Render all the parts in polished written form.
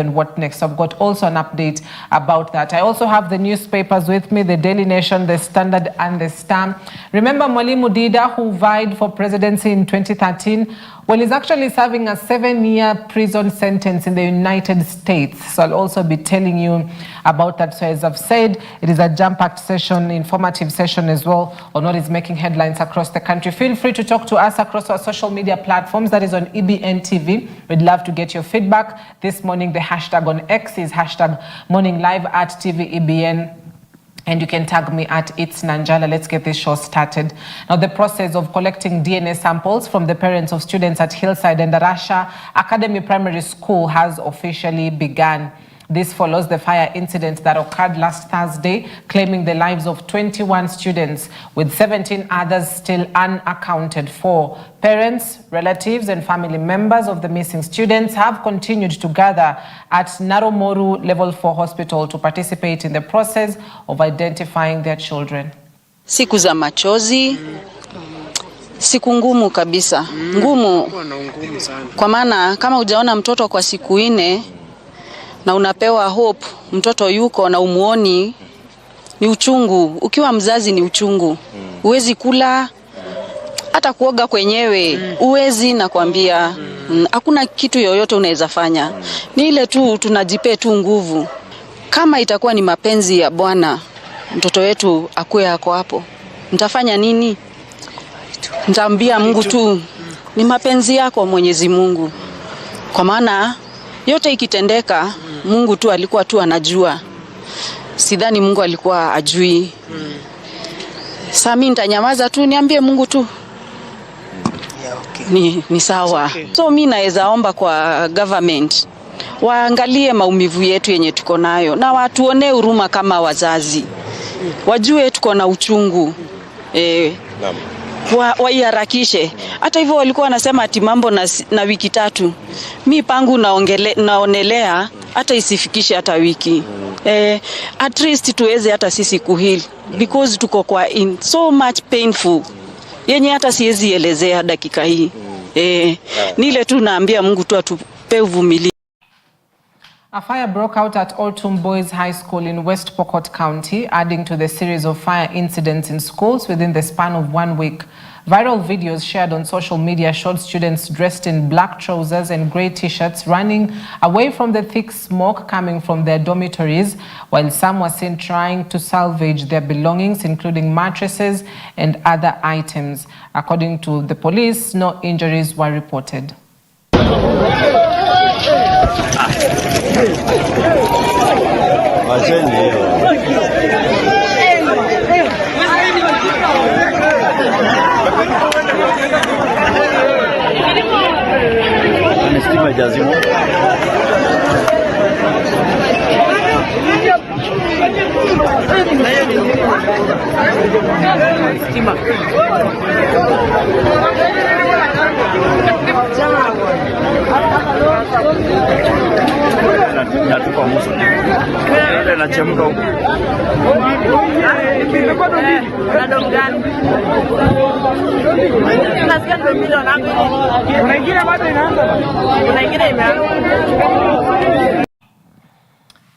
And what next? I've got also an update about that. I also have the newspapers with me, the Daily Nation, the Standard and the Star. Remember Mwalimu Dida, who vied for presidency in 2013? Well, he's actually serving a 7-year prison sentence in the United States. So I'll also be telling you about that. So as I've said, it is a jam-packed session, informative session as well, on what is making headlines across the country. Feel free to talk to us across our social media platforms. That is on EBN TV. We'd love to get your feedback. This morning, the hashtag on X is hashtag #MorningLive@TVEBN. And you can tag me at It's Nanjala. Let's get this show started. Now, the process of collecting DNA samples from the parents of students at Hillside and Darasha Academy Primary School has officially begun. This follows the fire incident that occurred last Thursday, claiming the lives of 21 students, with 17 others still unaccounted for. Parents, relatives, and family members of the missing students have continued to gather at Naromoru Level 4 Hospital to participate in the process of identifying their children. Siku za machozi, siku ngumu kabisa, ngumu. Kwa maana kama hujaona mtoto kwa siku 4 na unapewa hope mtoto yuko na umuoni, ni uchungu. Ukiwa mzazi ni uchungu. Uwezi kula, hata kuoga kwenyewe uwezi, nakwambia. Hakuna kitu yoyote unaweza fanya. Ni ile tu tunajipea tu nguvu. Kama itakuwa ni mapenzi ya Bwana mtoto wetu akue yako hapo, mtafanya nini? Nitaambia Mungu tu, ni mapenzi yako Mwenyezi Mungu. Kwa maana yote ikitendeka, Mungu tu alikuwa tu anajua. Sidhani Mungu alikuwa ajui. Sasa mimi nitanyamaza tu, niambie Mungu tu. Ni sawa. So mimi naweza omba kwa government waangalie maumivu yetu yenye tuko nayo na watuone huruma kama wazazi. Wajue tuko na uchungu. Waiharakishe. Hata hivyo walikuwa wanasema ati mambo na wiki 3. Mimi pangu naonelea hata isifikishe hata wiki. At least tuweze hata sisi kuheal, because tuko kwa in so much painful yenye hata siwezi elezea dakika hii. Nile tu naambia Mungu tu atupe uvumilivu. A fire broke out at Oltum Boys High School in West Pokot County, adding to the series of fire incidents in schools within the span of 1 week. Viral videos shared on social media showed students dressed in black trousers and gray t-shirts running away from the thick smoke coming from their dormitories, while some were seen trying to salvage their belongings, including mattresses and other items. According to the police, no injuries were reported.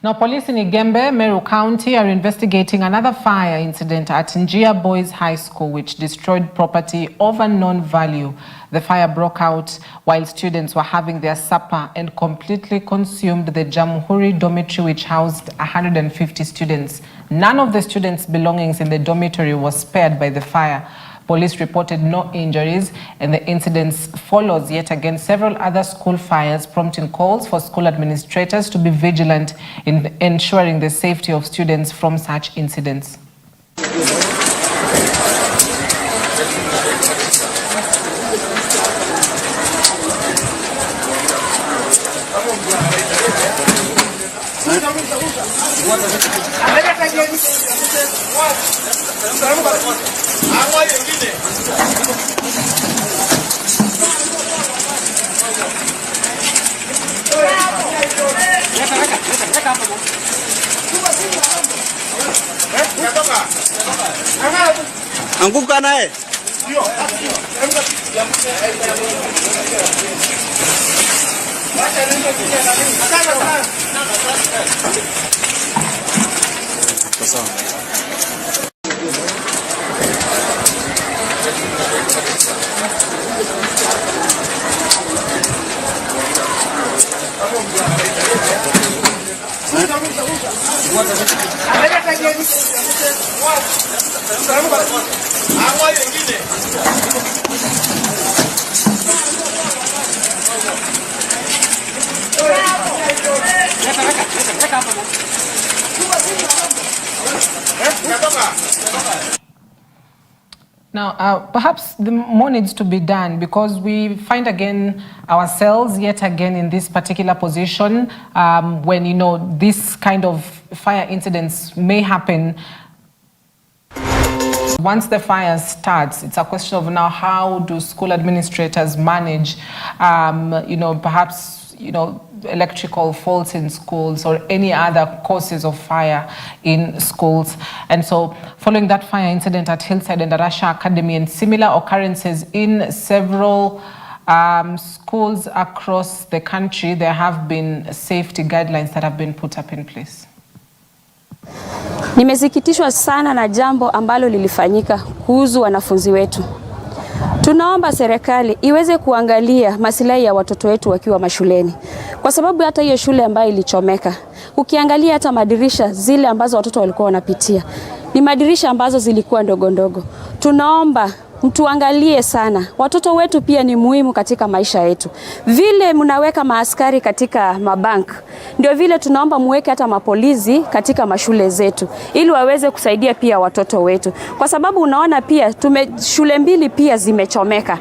Now, police in Igembe, Meru County, are investigating another fire incident at Njia Boys High School, which destroyed property of unknown value. The fire broke out while students were having their supper and completely consumed the Jamhuri dormitory, which housed 150 students. None of the students' belongings in the dormitory was spared by the fire. Police reported no injuries, and the incidents follows yet again several other school fires, prompting calls for school administrators to be vigilant in ensuring the safety of students from such incidents. Anguka naye. Now, perhaps more needs to be done, because we find ourselves yet again in this particular position when, you know, this kind of fire incidents may happen. Once the fire starts, it's a question of now how do school administrators manage, you know, perhaps, you know, electrical faults in schools or any other causes of fire in schools. And so following that fire incident at Hillside and Arasha Academy and similar occurrences in several schools across the country, there have been safety guidelines that have been put up in place. Nimesikitishwa sana na jambo ambalo lilifanyika kuhusu wanafunzi wetu. Tunaomba serikali iweze kuangalia maslahi ya watoto wetu wakiwa mashuleni. Kwa sababu hata hiyo shule ambayo ilichomeka, ukiangalia hata madirisha zile ambazo watoto walikuwa wanapitia, ni madirisha ambazo zilikuwa ndogo ndogo. Tunaomba mtuangalie sana. Watoto wetu pia ni muhimu katika maisha yetu. Vile mnaweka maaskari katika mabank, ndio vile tunaomba muweke hata mapolisi katika mashule zetu ili waweze kusaidia pia watoto wetu. Kwa sababu unaona pia shule mbili pia zimechomeka.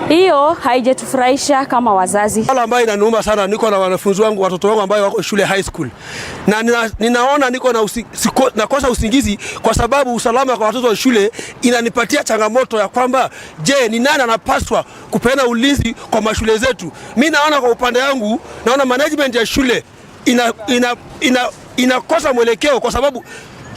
Hiyo haijatufurahisha kama wazazi. Wala ambayo inaniuma sana, niko na wanafunzi wangu, watoto wangu ambao wako shule high school. Na ninaona niko na nakosa usingizi kwa sababu usalama kwa watoto wa shule inanipatia changamoto ya kwamba je, ni nani anapaswa kupeana ulinzi kwa mashule zetu? Mimi naona kwa upande wangu, naona management ya shule inakosa mwelekeo kwa sababu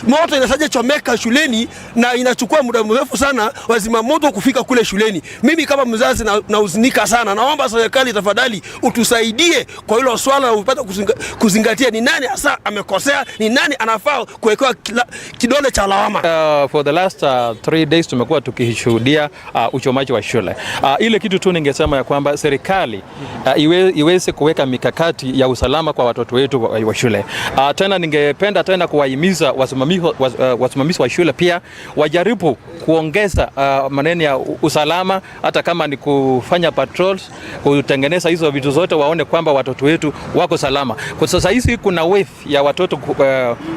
moto inasaje chomeka shuleni na inachukua muda mrefu sana wazima moto kufika kule shuleni. Mimi kama mzazi nahuzunika sana. Naomba serikali tafadhali utusaidie kwa hilo swala na upate kuzingatia ni nani hasa amekosea, ni nani anafaa kuwekewa kidole cha lawama. For the last 3 days tumekuwa tukishuhudia uchomaji wa shule. Ile kitu tu ningesema ya kwamba serikali iweze kuweka mikakati ya usalama kwa watoto wetu wa shule. Tena ningependa tena kuwahimiza wasimamizi wa shule pia wajaribu kuongeza maneno ya usalama, hata kama ni kufanya patrols, kutengeneza hizo vitu zote, waone kwamba watoto wetu wako salama. Kwa sasa hizi kuna wave ya watoto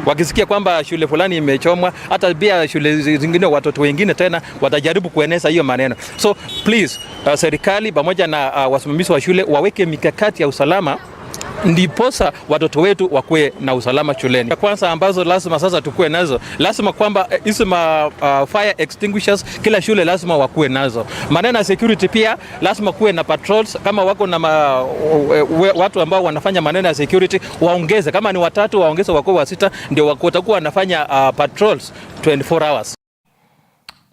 wakisikia kwamba shule fulani imechomwa, hata pia shule zingine watoto wengine tena watajaribu kueneza hiyo maneno. So please, serikali pamoja na wasimamizi wa shule waweke mikakati ya usalama ndiposa watoto wetu wakuwe na usalama shuleni. Kwanza ambazo lazima sasa tukue nazo, lazima kwamba hizo fire extinguishers kila shule lazima wakuwe nazo. Maneno ya security pia lazima kuwe na patrols, kama wako na watu ambao wanafanya maneno ya security waongeze, kama ni 3 waongeze wakuwe 6, ndio watakuwa wanafanya patrols 24 hours.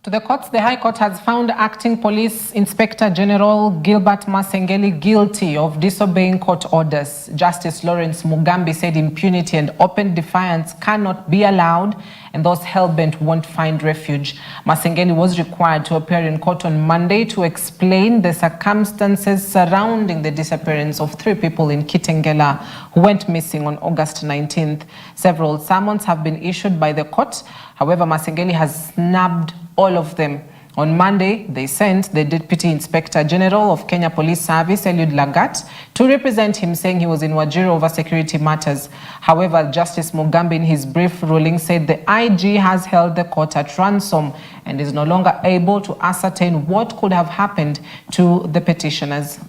To the courts, the High Court has found Acting Police Inspector General Gilbert Masengeli guilty of disobeying court orders. Justice Lawrence Mugambi said impunity and open defiance cannot be allowed, and those hell-bent won't find refuge. Masengeli was required to appear in court on Monday to explain the circumstances surrounding the disappearance of 3 people in Kitengela who went missing on August 19th. Several summons have been issued by the court. However, Masengeli has snubbed all of them. On Monday, they sent the Deputy Inspector General of Kenya Police Service, Eliud Lagat, to represent him, saying he was in Wajir over security matters. However, Justice Mugambi, in his brief ruling, said the IG has held the court at ransom and is no longer able to ascertain what could have happened to the petitioners.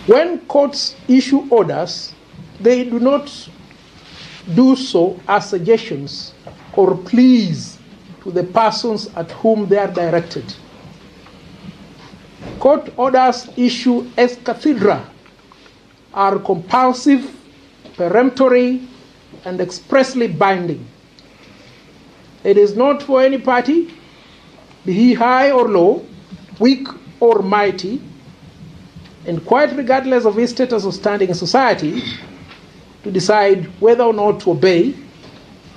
When courts issue orders, they do not do so as suggestions or pleas to the persons at whom they are directed. Court orders issued ex cathedra are compulsive, peremptory, and expressly binding. It is not for any party, be he high or low, weak or mighty, and quite regardless of his status or standing in society, to decide whether or not to obey,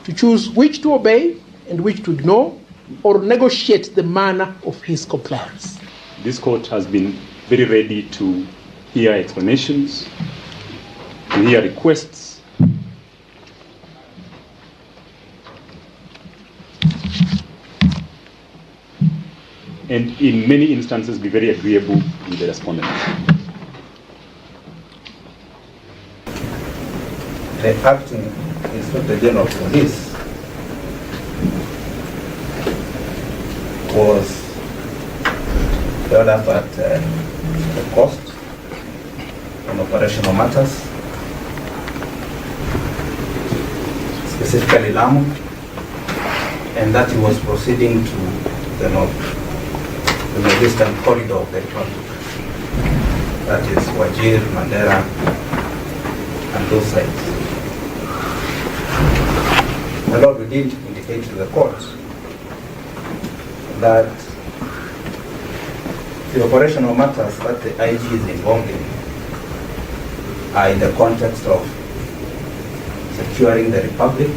to choose which to obey and which to ignore, or negotiate the manner of his compliance. This court has been very ready to hear explanations, to hear requests, and in many instances be very agreeable with the respondents. The acting Inspector General of Police was held up at the cost on operational matters, specifically Lamu, and that he was proceeding to the northeastern corridor of the Republic, that is Wajir, Mandera, and those sites. My Lord, we did indicate to the court that the operational matters that the IG is involved in are in the context of securing the Republic,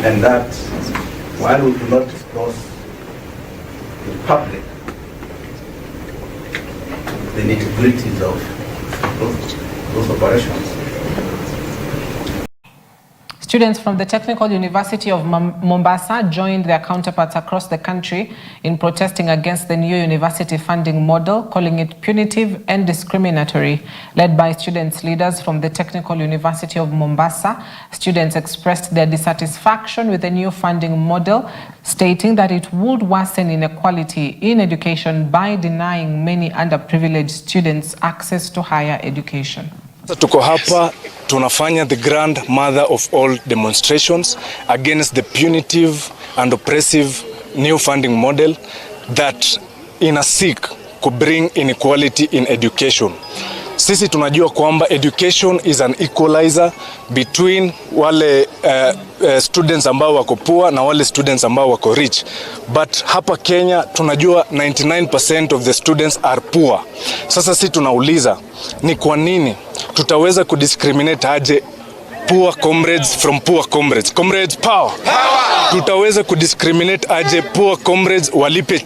and that while we do not disclose the Republic the nitty-gritties of those operations. Students from the Technical University of Mombasa joined their counterparts across the country in protesting against the new university funding model, calling it punitive and discriminatory. Led by students' leaders from the Technical University of Mombasa, students expressed their dissatisfaction with the new funding model, stating that it would worsen inequality in education by denying many underprivileged students access to higher education. Tuko hapa tunafanya the grandmother of all demonstrations against the punitive and oppressive new funding model that seek to bring inequality in education. Sisi tunajua kwamba education is an equalizer between wale students ambao wako poor na wale students ambao wako rich. But hapa Kenya tunajua 99% of the students are poor. Sasa sisi tunauliza ni kwa nini tutaweza kudiscriminate aje poor comrades from poor comrades? Comrades power. Tutaweza kudiscriminate aje poor comrades walipe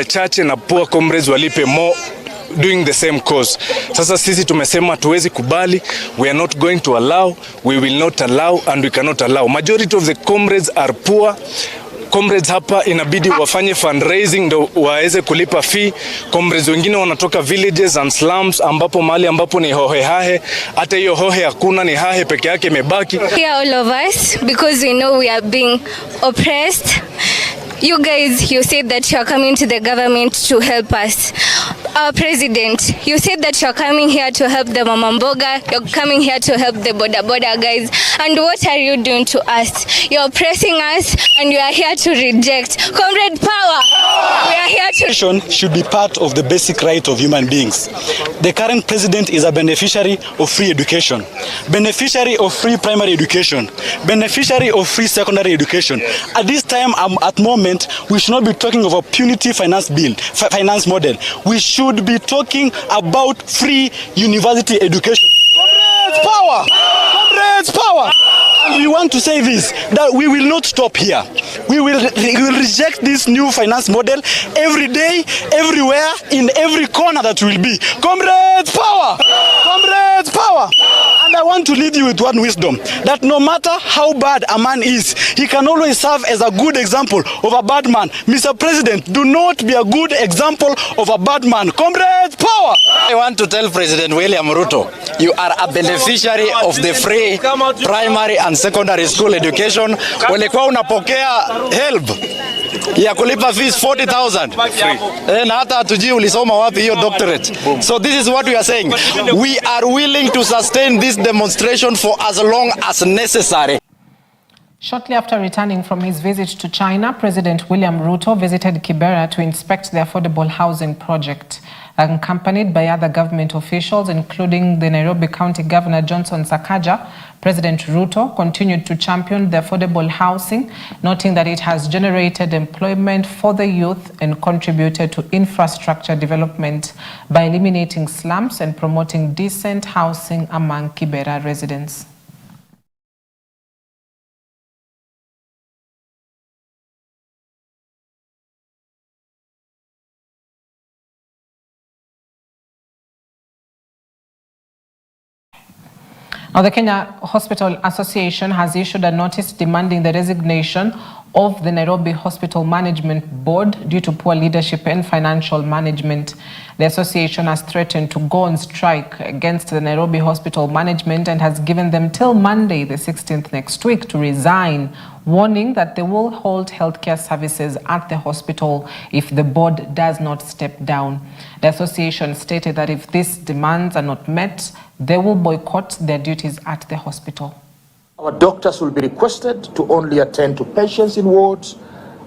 chache na poor comrades walipe more doing the same cause. Sasa sisi tumesema tuwezi kubali, we are not going to allow, we will not allow, and we cannot allow. Majority of the comrades are poor. Comrades hapa inabidi wafanye fundraising ndo waweze kulipa fee. Comrades wengine wanatoka villages and slums ambapo mahali ambapo ni hohe hahe, hata hiyo hohe hakuna, ni hahe peke yake imebaki. Here all of us, because we know we are being oppressed. You guys, you said that you are coming to the government to help us. Our president, you said that you're coming here to help the Mama Mboga, you're coming here to help the Boda Boda guys, and what are you doing to us? You're oppressing us and you are here to reject. Comrade power, we are here to... Education should be part of the basic right of human beings. The current president is a beneficiary of free education, beneficiary of free primary education, beneficiary of free secondary education. At this time, at moment, we should not be talking of a punitive finance model. We should be talking about free university education. Comrades power! Comrades power! And we want to say this, that we will not stop here. We will reject this new finance model every day, everywhere, in every corner that will be. Comrades power! Comrades power! And I want to leave you with one wisdom, that no matter how bad a man is, he can always serve as a good example of a bad man. Mr. President, do not be a good example of a bad man. Comrades power! I want to tell President William Ruto, you are a beneficiary of the free primary and secondary school education. Ulikuwa unapokea help ya kulipa fees 40,000 na hata hatujui ulisoma wapi hiyo doctorate. So this is what we are saying. We are willing to sustain this demonstration for as long as necessary. Shortly after returning from his visit to China, President William Ruto visited Kibera to inspect the affordable housing project. Accompanied by other government officials, including the Nairobi County Governor Johnson Sakaja, President Ruto continued to champion the affordable housing, noting that it has generated employment for the youth and contributed to infrastructure development by eliminating slums and promoting decent housing among Kibera residents. Now, the Kenya Hospital Association has issued a notice demanding the resignation of the Nairobi Hospital Management Board due to poor leadership and financial management. The association has threatened to go on strike against the Nairobi Hospital Management and has given them till Monday, the 16th next week, to resign, warning that they will hold healthcare services at the hospital if the board does not step down. The association stated that if these demands are not met, they will boycott their duties at the hospital. Our doctors will be requested to only attend to patients in wards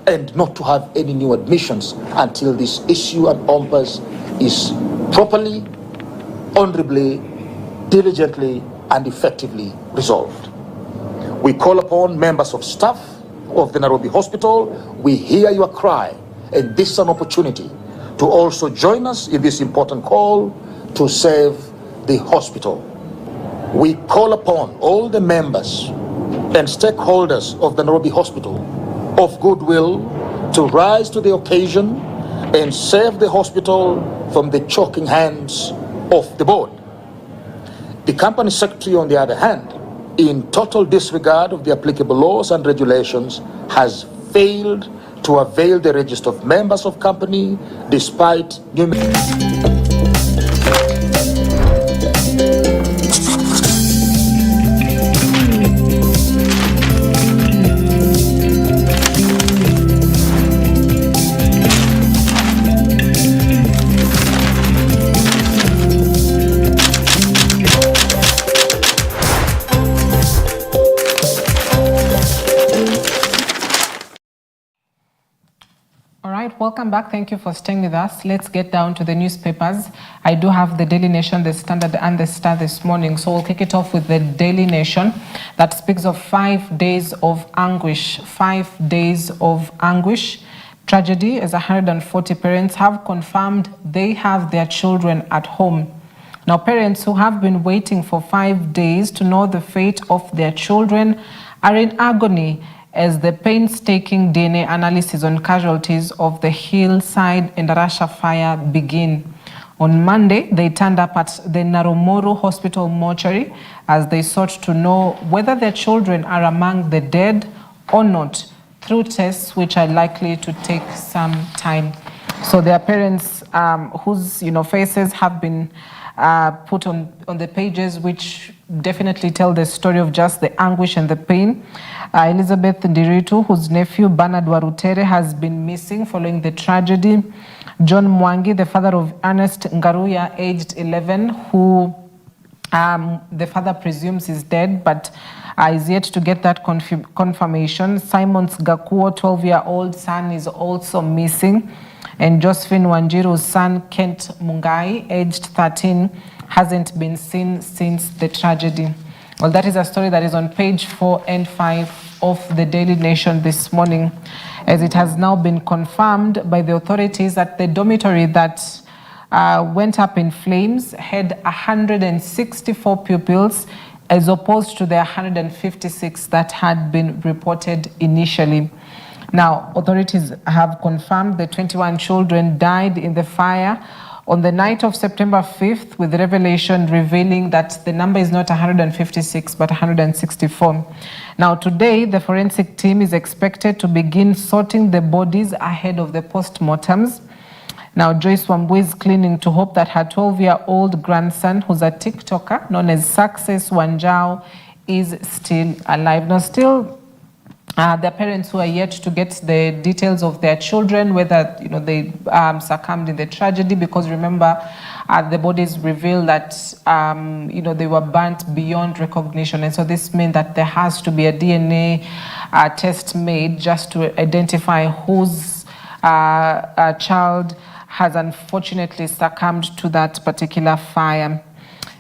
and not to have any new admissions until this issue at OMPAS is properly, honorably, diligently, and effectively resolved. We call upon members of staff of the Nairobi Hospital. We hear your cry, and this is an opportunity to also join us in this important call to save the hospital. We call upon all the members and stakeholders of the Nairobi Hospital of goodwill to rise to the occasion and save the hospital from the choking hands of the board. The company secretary, on the other hand, in total disregard of the applicable laws and regulations, has failed to avail the register of members of company despite numerous... Welcome back. Thank you for staying with us. Let's get down to the newspapers. I do have the Daily Nation, the Standard, and the Star this morning. So we'll kick it off with the Daily Nation that speaks of 5 days of anguish. 5 days of anguish. Tragedy as 140 parents have confirmed they have their children at home. Now, parents who have been waiting for 5 days to know the fate of their children are in agony as the painstaking DNA analysis on casualties of the Hillside and Russia fire begin. On Monday, they turned up at the Narumoru Hospital mortuary as they sought to know whether their children are among the dead or not through tests which are likely to take some time. So their parents whose faces have been put on the pages, which definitely tell the story of just the anguish and the pain. Elizabeth Ndiritu, whose nephew Bernard Warutere has been missing following the tragedy. John Mwangi, the father of Ernest Ngaruya, aged 11, who the father presumes is dead, but is yet to get that confirmation. Simon's Gakuo, 12-year-old son, is also missing. And Josephine Wanjiru's son, Kent Mungai, aged 13, hasn't been seen since the tragedy. Well, that is a story that is on page 4 and 5 of the Daily Nation this morning, as it has now been confirmed by the authorities that the dormitory that went up in flames had 164 pupils as opposed to the 156 that had been reported initially. Now, authorities have confirmed the 21 children died in the fire on the night of September 5th, with the revelation revealing that the number is not 156 but 164. Now, today, the forensic team is expected to begin sorting the bodies ahead of the post-mortems. Now, Joyce Wambui is clinging to hope that her 12-year-old grandson, who's a TikToker known as Success Wanjao, is still alive. Now, still There are parents who are yet to get the details of their children, whether they succumbed in the tragedy, because remember, the bodies reveal that they were burnt beyond recognition, and so this meant that there has to be a DNA test made just to identify whose child has unfortunately succumbed to that particular fire.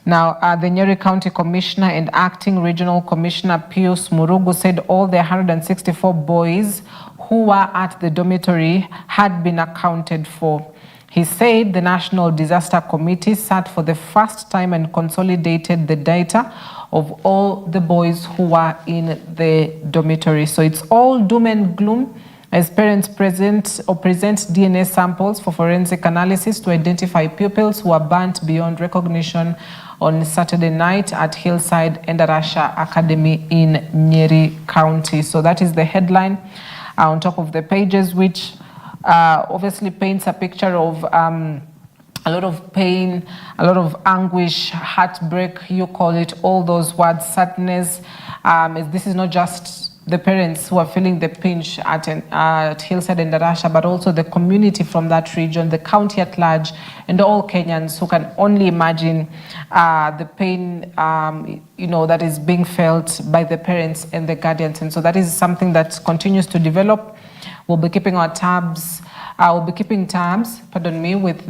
Now, the Nyeri County Commissioner and Acting Regional Commissioner Pius Murugu said all the 164 boys who were at the dormitory had been accounted for. He said the National Disaster Committee sat for the first time and consolidated the data of all the boys who were in the dormitory. So it's all doom and gloom as parents present DNA samples for forensic analysis to identify pupils who are burnt beyond recognition on Saturday night at Hillside Endarasha Academy in Nyeri County. So that is the headline on top of the pages, which obviously paints a picture of a lot of pain, a lot of anguish, heartbreak, you call it, all those words, sadness. This is not just the parents who are feeling the pinch at Hillside and Endarasha, but also the community from that region, the county at large, and all Kenyans who can only imagine the pain that is being felt by the parents and the guardians. And so that is something that continues to develop. We'll be keeping tabs, with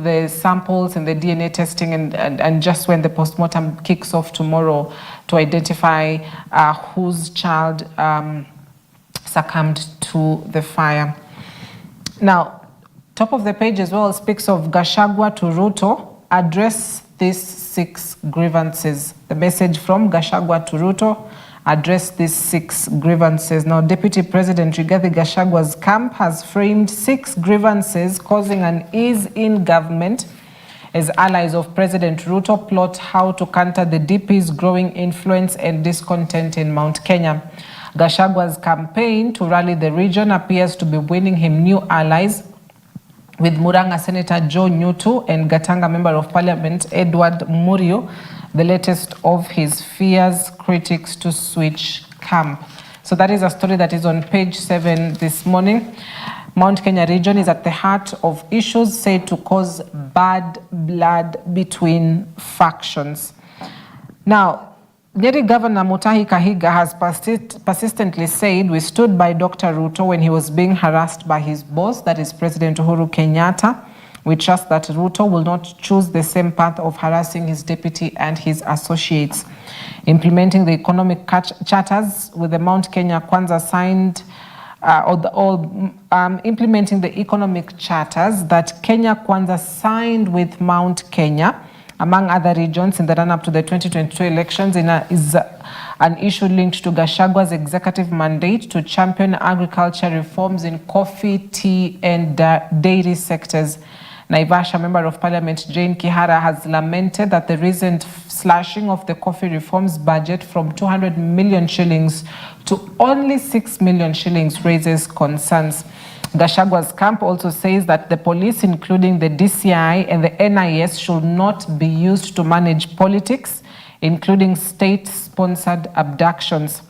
the samples and the DNA testing and just when the postmortem kicks off tomorrow to identify whose child succumbed to the fire. Now, top of the page as well speaks of Gachagua to Ruto, address these 6 grievances. The message from Gachagua to Ruto, address these 6 grievances. Now, Deputy President Rigathi Gachagua's camp has framed 6 grievances causing unease in government as allies of President Ruto plot how to counter the DP's growing influence and discontent in Mount Kenya. Gachagua's campaign to rally the region appears to be winning him new allies, with Murang'a Senator Joe Nyutu and Gatanga Member of Parliament Edward Murio the latest of his fears critics to switch camp. So that is a story that is on page 7 this morning. Mount Kenya region is at the heart of issues said to cause bad blood between factions. Now, Nyeri Governor Mutahi Kahiga has persistently said we stood by Dr. Ruto when he was being harassed by his boss, that is President Uhuru Kenyatta. We trust that Ruto will not choose the same path of harassing his deputy and his associates. Implementing the economic charters with the Mount Kenya Kwanza signed, implementing the economic charters that Kenya Kwanza signed with Mount Kenya, among other regions, in the run-up to the 2022 elections is an issue linked to Gachagua's executive mandate to champion agriculture reforms in coffee, tea, and dairy sectors. Naivasha Member of Parliament Jane Kihara has lamented that the recent slashing of the coffee reforms budget from 200 million shillings to only 6 million shillings raises concerns. Gachagua's camp also says that the police, including the DCI and the NIS, should not be used to manage politics, including state-sponsored abductions.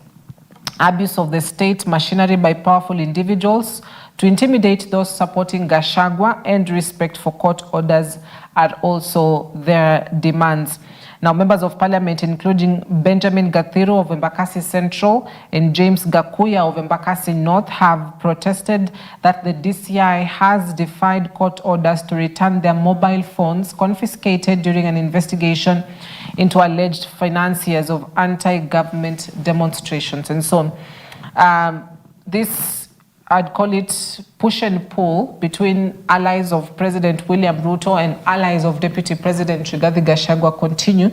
Abuse of the state machinery by powerful individuals to intimidate those supporting Gachagua and respect for court orders are also their demands. Now, members of parliament, including Benjamin Gathiro of Embakasi Central and James Gakuya of Embakasi North, have protested that the DCI has defied court orders to return their mobile phones confiscated during an investigation into alleged financiers of anti-government demonstrations. And so this, I'd call it push and pull between allies of President William Ruto and allies of Deputy President Rigathi Gachagua continue,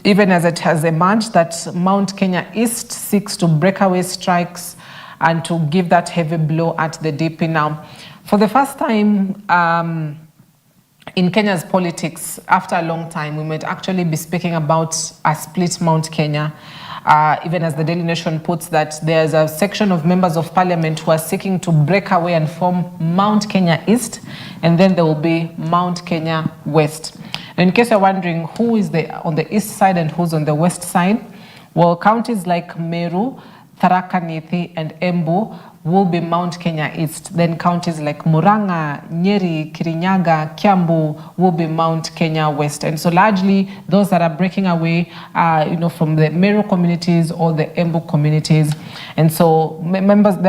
even as it has emerged that Mount Kenya East seeks to break away strikes and to give that heavy blow at the DP. Now, for the first time in Kenya's politics, after a long time, we might actually be speaking about a split Mount Kenya. Even as the Daily Nation puts that there's a section of members of parliament who are seeking to break away and form Mount Kenya East, and then there will be Mount Kenya West. And in case you're wondering who is on the east side and who's on the west side, well, counties like Meru, Tharaka Nithi, and Embu will be Mount Kenya East. Then counties like Murang'a, Nyeri, Kirinyaga, Kiambu will be Mount Kenya West. And so largely those that are breaking away, from the Meru communities or the Embu communities. And so the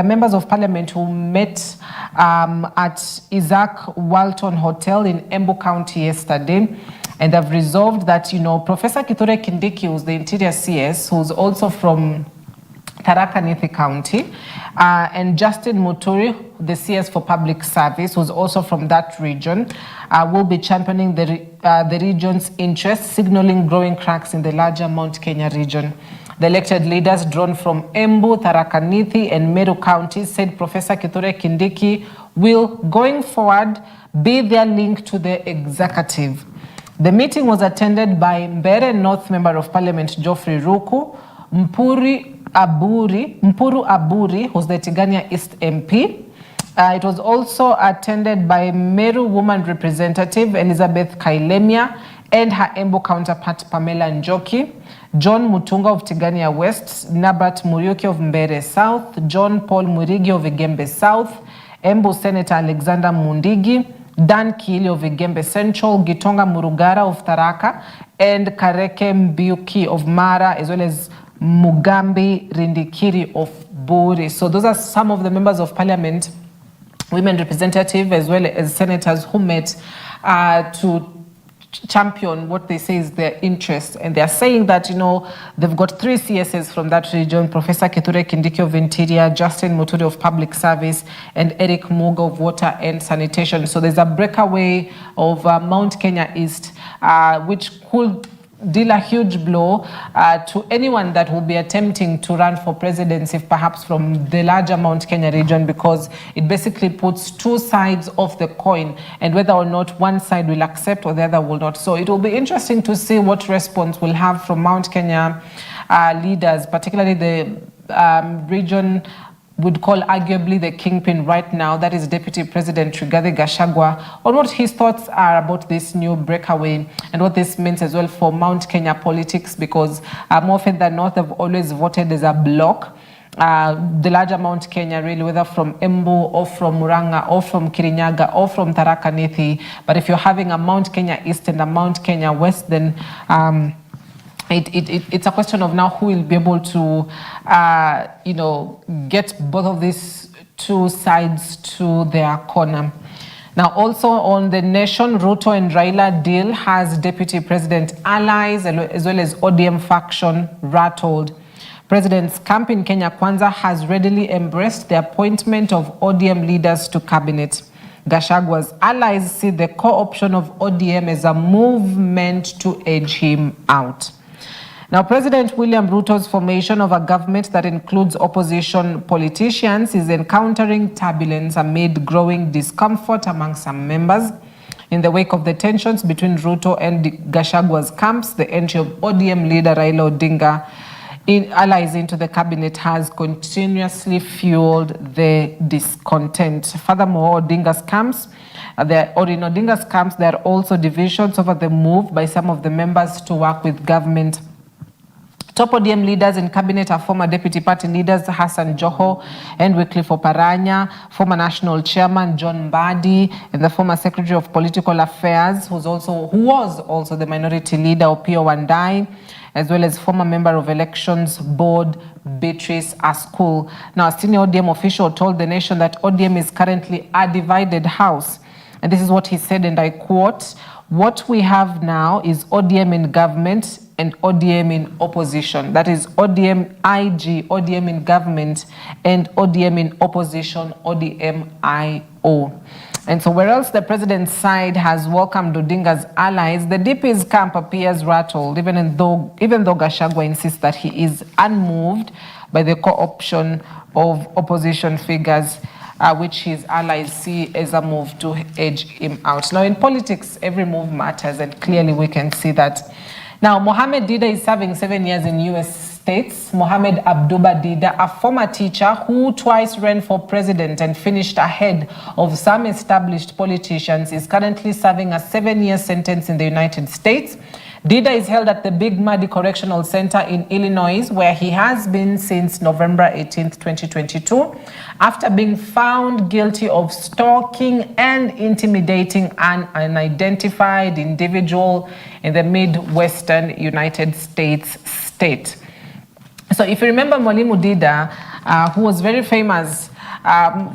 members of parliament who met at Isaac Walton Hotel in Embu County yesterday, and have resolved that, Professor Kithure Kindiki, who's the Interior CS, who's also from Tharaka Nithi County, and Justin Muturi, the CS for Public Service, who's also from that region, will be championing the region's interests, signaling growing cracks in the larger Mount Kenya region. The elected leaders drawn from Embu, Tharaka Nithi, and Meru counties said Professor Kithure Kindiki will, going forward, be their link to the executive. The meeting was attended by Mbeere North Member of Parliament Geoffrey Ruku, Mpuru Aburi, who's the Tigania East MP. It was also attended by Meru Woman Representative Elizabeth Kailemia and her Embu counterpart Pamela Njoki, John Mutunga of Tigania West, Nabat Muriuki of Mbeere South, John Paul Murigi of Igembe South, Embu Senator Alexander Mundigi, Dan Kili of Igembe Central, Gitonga Murugara of Tharaka, and Kareke Mbiuki of Mara, as well as Mugambi Rindikiri of Buri. So those are some of the members of parliament, women representatives, as well as senators who met to champion what they say is their interest. And they're saying that, they've got 3 CSs from that region: Professor Kithure Kindiki of Interior, Justin Muturi of Public Service, and Eric Muga of Water and Sanitation. So there's a breakaway of Mount Kenya East, which could deal a huge blow to anyone that will be attempting to run for presidency, perhaps from the larger Mount Kenya region, because it basically puts 2 sides of the coin, and whether or not one side will accept or the other will not. So it will be interesting to see what response we'll have from Mount Kenya leaders, particularly the region would call arguably the kingpin right now, that is Deputy President Rigathi Gachagua, on what his thoughts are about this new breakaway and what this means as well for Mount Kenya politics, because more often than not, they've always voted as a bloc. The larger Mount Kenya, really, whether from Embu or from Murang'a or from Kirinyaga or from Tharaka Nithi. But if you're having a Mount Kenya East and a Mount Kenya West, then it's a question of now who will be able to, get both of these 2 sides to their corner. Now, also on the Nation, Ruto and Raila deal has Deputy President allies as well as ODM faction rattled. President's camp in Kenya Kwanza has readily embraced the appointment of ODM leaders to cabinet. Gashagua's allies see the co-option of ODM as a move meant to edge him out. Now, President William Ruto's formation of a government that includes opposition politicians is encountering turbulence amid growing discomfort among some members. In the wake of the tensions between Ruto and Gashagua's camps, the entry of ODM leader Raila Odinga allies into the cabinet has continuously fueled the discontent. Furthermore, in Odinga's camps, there are also divisions over the move by some of the members to work with government. Top ODM leaders in cabinet are former deputy party leaders Hassan Joho and Wycliffe Oparanya, former national chairman John Mbadi, and the former secretary of political affairs, who was also the minority leader Opiyo Wandayi, as well as former member of elections board Beatrice Askul. Now, a senior ODM official told the Nation that ODM is currently a divided house. And this is what he said, and I quote, "What we have now is ODM in government and ODM in opposition." That is ODM IG, ODM in government, and ODM in opposition, ODM IO. And so whereas the president's side has welcomed Odinga's allies, the DP's camp appears rattled, even though Gachagua insists that he is unmoved by the co-option of opposition figures, which his allies see as a move to edge him out. Now, in politics, every move matters, and clearly we can see that. Now, Mohamed Dida is serving 7 years in U.S. States. Mohamed Abduba Dida, a former teacher who twice ran for president and finished ahead of some established politicians, is currently serving a 7-year sentence in the United States. Dida is held at the Big Muddy Correctional Center in Illinois, where he has been since November 18th, 2022, after being found guilty of stalking and intimidating an unidentified individual in the Midwestern United States state. So if you remember Mwalimu Dida, who was very famous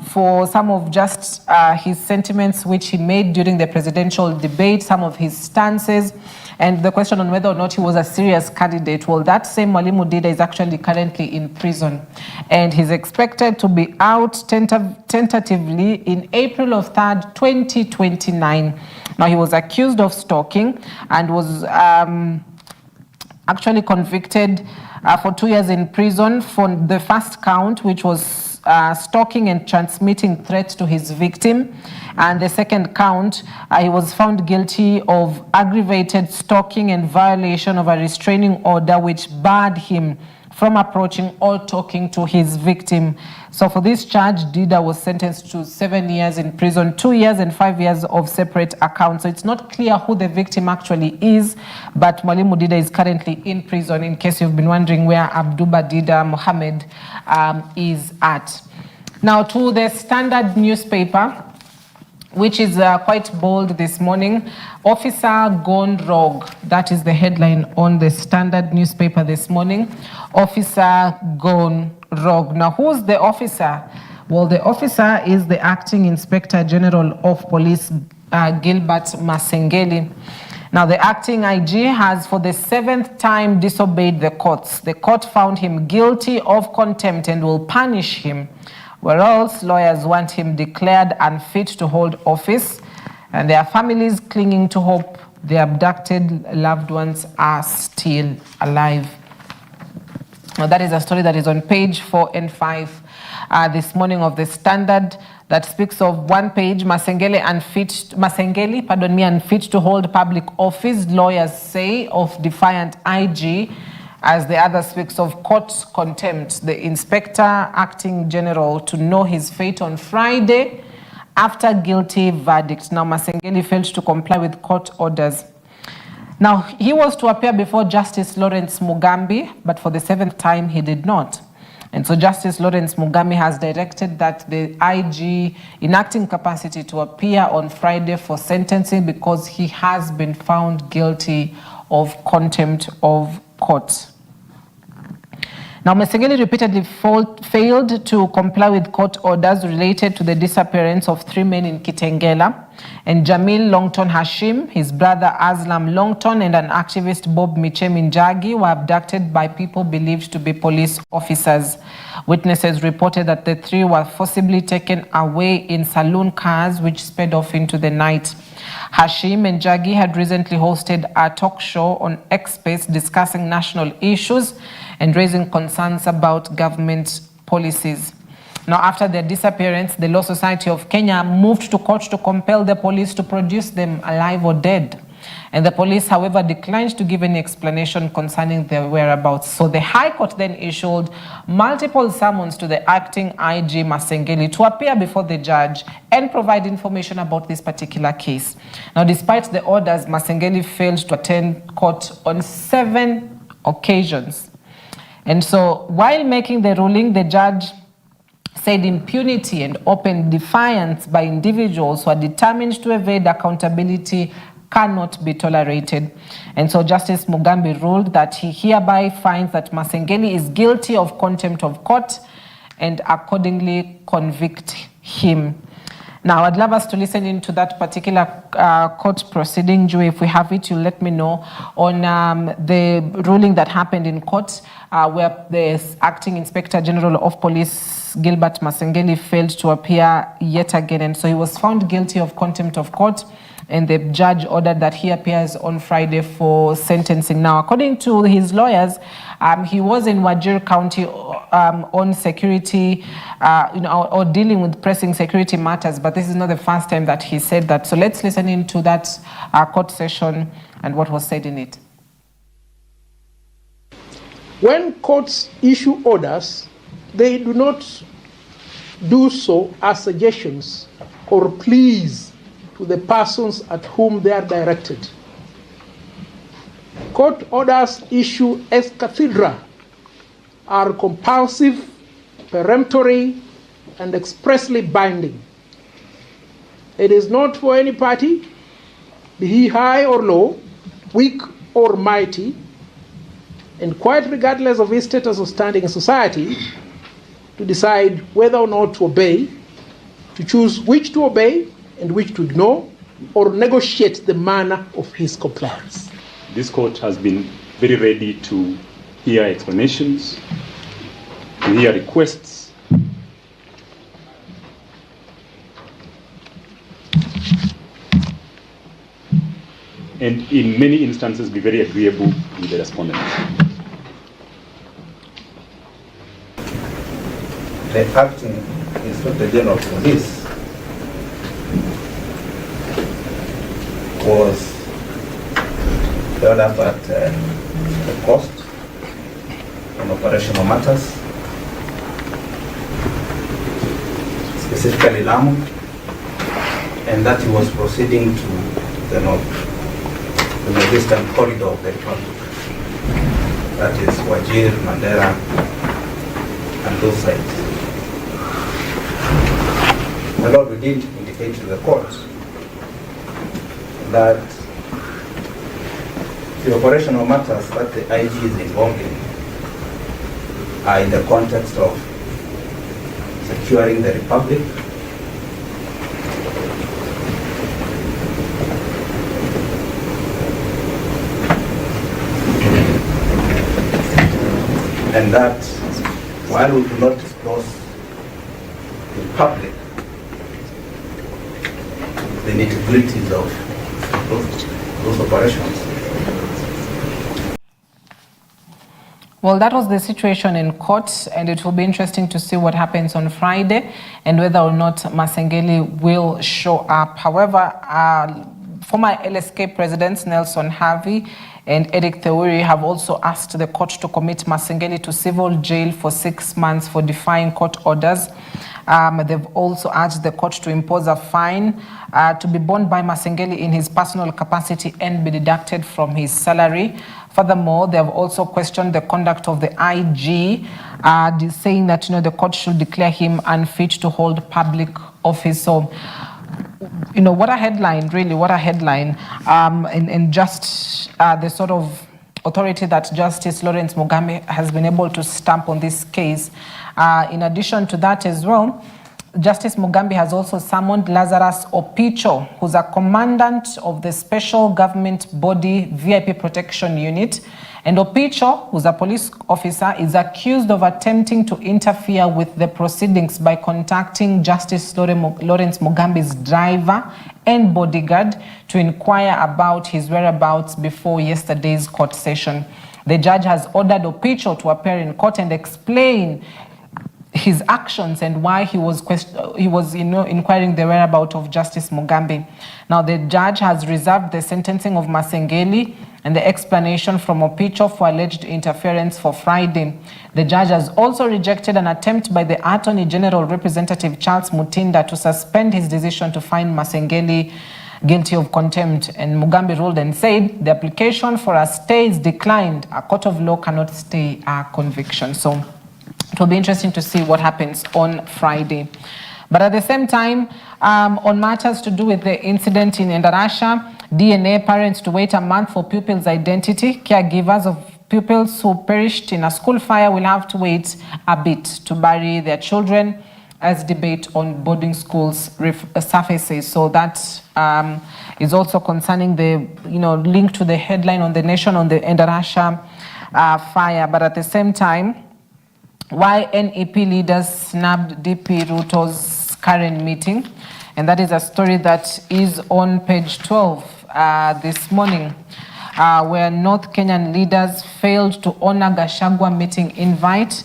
for some of just his sentiments which he made during the presidential debate, some of his stances, and the question on whether or not he was a serious candidate. Well, that same Mwalimu Dida is actually currently in prison, and he's expected to be out tentatively in April of 3rd, 2029. Now, he was accused of stalking and was actually convicted for 2 years in prison for the first count, which was stalking and transmitting threats to his victim. And the second count, he was found guilty of aggravated stalking and violation of a restraining order which barred him from approaching or talking to his victim. So for this charge, Dida was sentenced to 7 years in prison, 2 years and 5 years of separate accounts. So it's not clear who the victim actually is, but Mwalimu Dida is currently in prison, in case you've been wondering where Abduba Dida Mohammed is at. Now to the Standard newspaper, which is quite bold this morning. Officer gone rogue. That is the headline on the Standard newspaper this morning. Officer gone rogue. Now, who's the officer? Well, the officer is the Acting Inspector General of Police, Gilbert Masengeli. Now, the acting IG has for the 7th time disobeyed the courts. The court found him guilty of contempt and will punish him, whereas lawyers want him declared unfit to hold office, and their families clinging to hope their abducted loved ones are still alive. Now, that is a story that is on page 4 and 5 this morning of the Standard, that speaks of one page, Masengeli unfit to hold public office, lawyers say, of defiant IG, as the other speaks of court contempt. The Inspector Acting General to know his fate on Friday after guilty verdict. Now, Masengeli failed to comply with court orders. Now, he was to appear before Justice Lawrence Mugambi, but for the 7th time, he did not. And so Justice Lawrence Mugambi has directed that the IG in acting capacity to appear on Friday for sentencing because he has been found guilty of contempt of court. Now, Masengeli repeatedly failed to comply with court orders related to the disappearance of 3 men in Kitengela, and Jamil Longton Hashim, his brother Aslam Longton, and an activist Bob Michem Njagi were abducted by people believed to be police officers. Witnesses reported that the 3 were forcibly taken away in saloon cars which sped off into the night. Hashim and Njagi had recently hosted a talk show on X-Space discussing national issues and raising concerns about government policies. Now, after their disappearance, the Law Society of Kenya moved to court to compel the police to produce them alive or dead. And the police, however, declined to give any explanation concerning their whereabouts. So the High Court then issued multiple summons to the acting IG Masengeli to appear before the judge and provide information about this particular case. Now, despite the orders, Masengeli failed to attend court on 7 occasions. And so while making the ruling, the judge said impunity and open defiance by individuals who are determined to evade accountability cannot be tolerated. And so Justice Mugambi ruled that he hereby finds that Masengeli is guilty of contempt of court and accordingly convict him. Now, I'd love us to listen into that particular court proceeding. Joy, if we have it, you'll let me know on the ruling that happened in court where the Acting Inspector General of Police, Gilbert Masengeli, failed to appear yet again. And so he was found guilty of contempt of court, and the judge ordered that he appears on Friday for sentencing. Now, according to his lawyers, he was in Wajir County on security, or dealing with pressing security matters, but this is not the first time that he said that. So let's listen into that court session and what was said in it. When courts issue orders, they do not do so as suggestions or pleas to the persons at whom they are directed. court orders issued ex cathedra are compulsive, peremptory, and expressly binding. It is not for any party, be he high or low, weak or mighty, and quite regardless of his status or standing in society, to decide whether or not to obey, to choose which to obey and which to ignore, or negotiate the manner of his compliance. This court has been very ready to hear explanations, to hear requests, and in many instances be very agreeable with the respondents. The acting Inspector General of Police was held up at the coast on operational matters, specifically Lamu, and that he was proceeding to the north, the northeastern corridor of the Republic, that is Wajir, Mandera, and those sides. My Lord, we did indicate to the court that the operational matters that the IG is involved in are in the context of securing the Republic, and that while we do not disclose in public the nitty-gritties of those operations. Well, that was the situation in court, and it will be interesting to see what happens on Friday and whether or not Masengeli will show up. However, former LSK presidents Nelson Havi and Eric Theuri have also asked the court to commit Masengeli to civil jail for 6 months for defying court orders. They've also urged the court to impose a fine to be borne by Masengeli in his personal capacity and be deducted from his salary. Furthermore, they have also questioned the conduct of the IG, saying that the court should declare him unfit to hold public office. So, what a headline, really, what a headline. And just the sort of authority that Justice Lawrence Mugambi has been able to stamp on this case. In addition to that as well, Justice Mugambi has also summoned Lazarus Opicho, who's a commandant of the Special Government Body VIP Protection Unit. And Opicho, who's a police officer, is accused of attempting to interfere with the proceedings by contacting Justice Lawrence Mugambi's driver and bodyguard to inquire about his whereabouts before yesterday's court session. The judge has ordered Opicho to appear in court and explain his actions and why he was inquiring the whereabouts of Justice Mugambi. Now, the judge has reserved the sentencing of Masengeli and the explanation from Opicho for alleged interference for Friday. The judge has also rejected an attempt by the Attorney General Representative Charles Mutinda to suspend his decision to find Masengeli guilty of contempt, and Mugambi ruled and said the application for a stay is declined. A court of law cannot stay a conviction. So it will be interesting to see what happens on Friday. But at the same time, on matters to do with the incident in Endarasha, DNA parents to wait a month for pupils' identity. Caregivers of pupils who perished in a school fire will have to wait a bit to bury their children as debate on boarding schools surfaces. So that is also concerning the link to the headline on The Nation on the Endarasha fire. But at the same time, why NEP leaders snubbed DP Ruto's current meeting, and that is a story that is on page 12 this morning, where North Kenyan leaders failed to honor Gachagua meeting invite,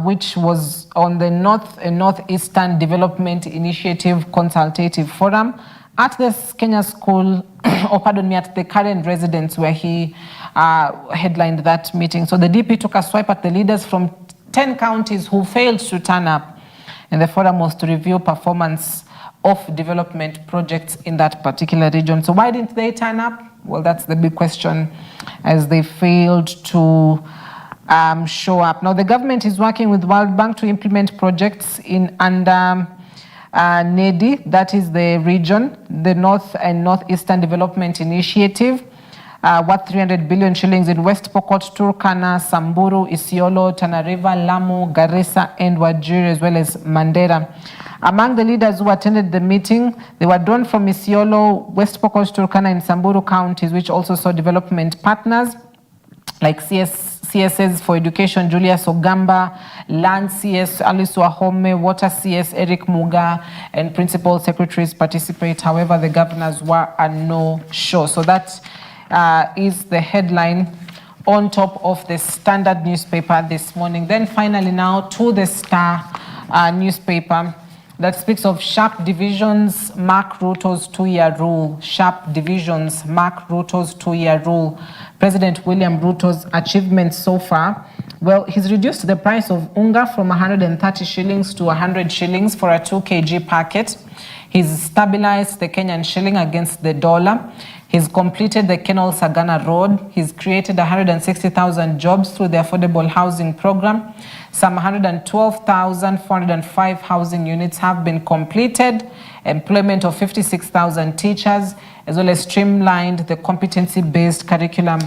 which was on the North and Northeastern Development Initiative Consultative Forum at the Kenya School, at the current residence where he headlined that meeting. So the DP took a swipe at the leaders from 10 counties who failed to turn up, and the forum was to review performance of development projects in that particular region. So why didn't they turn up? Well, that's the big question, as they failed to show up. Now, the government is working with World Bank to implement projects in under NEDI, that is the region, the North and Northeastern Development Initiative, worth 300 billion shillings in West Pokot, Turkana, Samburu, Isiolo, Tana River, Lamu, Garissa, and Wajir, as well as Mandera. Among the leaders who attended the meeting, they were drawn from Isiolo, West Pokot, Turkana, and Samburu counties, which also saw development partners like CSS for Education, Julius Ogamba, Land CS, Alice Wahome, Water CS, Eric Muga, and principal secretaries participate. However, the governors were a no-show. So that is the headline on top of the Standard newspaper this morning. Then finally now to the Star newspaper that speaks of sharp divisions mark Ruto's 2-year rule. Sharp divisions mark Ruto's 2-year rule. President William Ruto's achievements so far, well, he's reduced the price of unga from 130 shillings to 100 shillings for a 2 kg packet. He's stabilized the Kenyan shilling against the dollar. He's completed the Kenol Sagana Road. He's created 160,000 jobs through the affordable housing program. Some 112,405 housing units have been completed. Employment of 56,000 teachers, as well as streamlined the competency-based curriculum.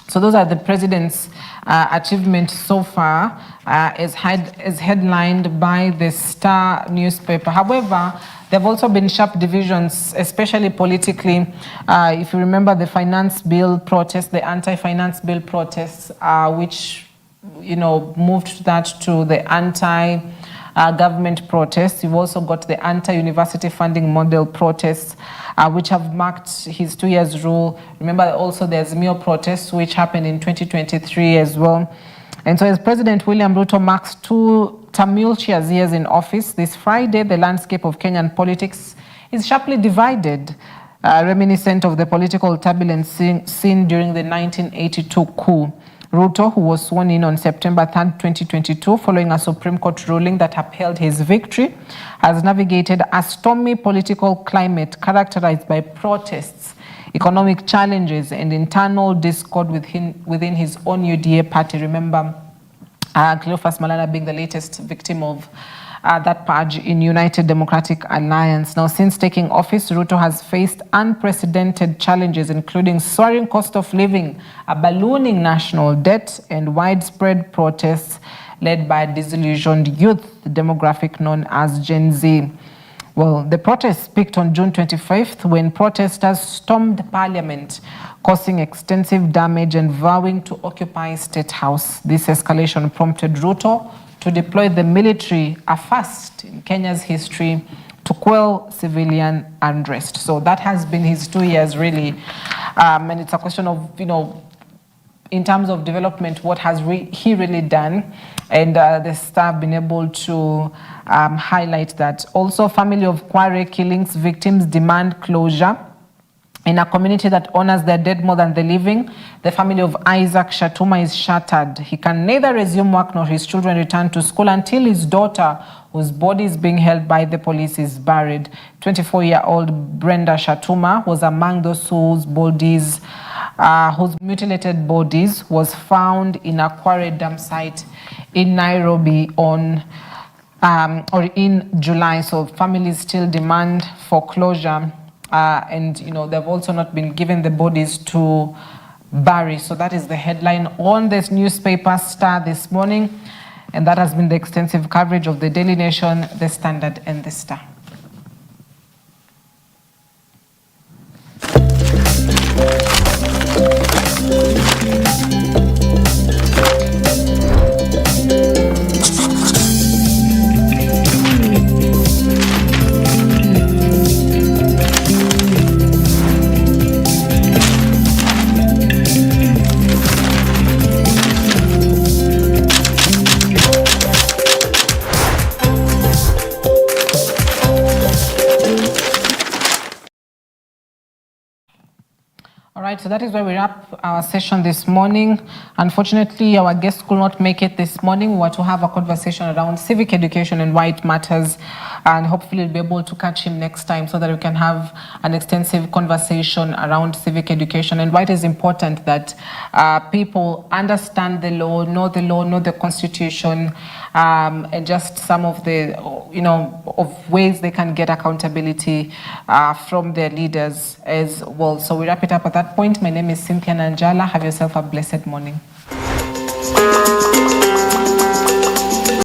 So those are the president's achievements so far, as headlined by the Star newspaper. However, there have also been sharp divisions, especially politically. If you remember the finance bill protests, the anti-finance bill protests, which moved that to the anti-government protests. You've also got the anti-university funding model protests, which have marked his 2 years rule. Remember also the Azimio protests, which happened in 2023 as well. And so as President William Ruto marks 2 tumultuous years in office, this Friday, the landscape of Kenyan politics is sharply divided, reminiscent of the political turbulence seen during the 1982 coup. Ruto, who was sworn in on September 3rd, 2022, following a Supreme Court ruling that upheld his victory, has navigated a stormy political climate characterized by protests, economic challenges, and internal discord within his own UDA party. Remember, Cleophas Malala being the latest victim of that purge in United Democratic Alliance. Now, since taking office, Ruto has faced unprecedented challenges, including soaring cost of living, a ballooning national debt, and widespread protests led by a disillusioned youth demographic known as Gen Z. Well, the protests peaked on June 25th when protesters stormed Parliament, causing extensive damage and vowing to occupy State House. This escalation prompted Ruto to deploy the military, a first in Kenya's history, to quell civilian unrest. So that has been his 2 years, really. And it's a question of, in terms of development, what has he really done? And the Star have been able to highlight that. Also, family of Kware killings victims demand closure. In a community that honors their dead more than the living, the family of Isaac Shatuma is shattered. He can neither resume work nor his children return to school until his daughter, whose body is being held by the police, is buried. 24-year-old Brenda Shatuma was among those whose mutilated bodies was found in a quarry dump site in Nairobi in July. So families still demand foreclosure. And they've also not been given the bodies to bury. So that is the headline on this newspaper, Star, this morning. And that has been the extensive coverage of the Daily Nation, the Standard, and the Star. right, so that is where we wrap our session this morning. Unfortunately, our guest could not make it this morning. We were to have a conversation around civic education and why it matters, and hopefully we'll be able to catch him next time so that we can have an extensive conversation around civic education and why it is important that people understand the law, know the Constitution, and just some of the, of ways they can get accountability from their leaders as well. So we wrap it up at that point. My name is Cynthia Nanjala. Have yourself a blessed morning.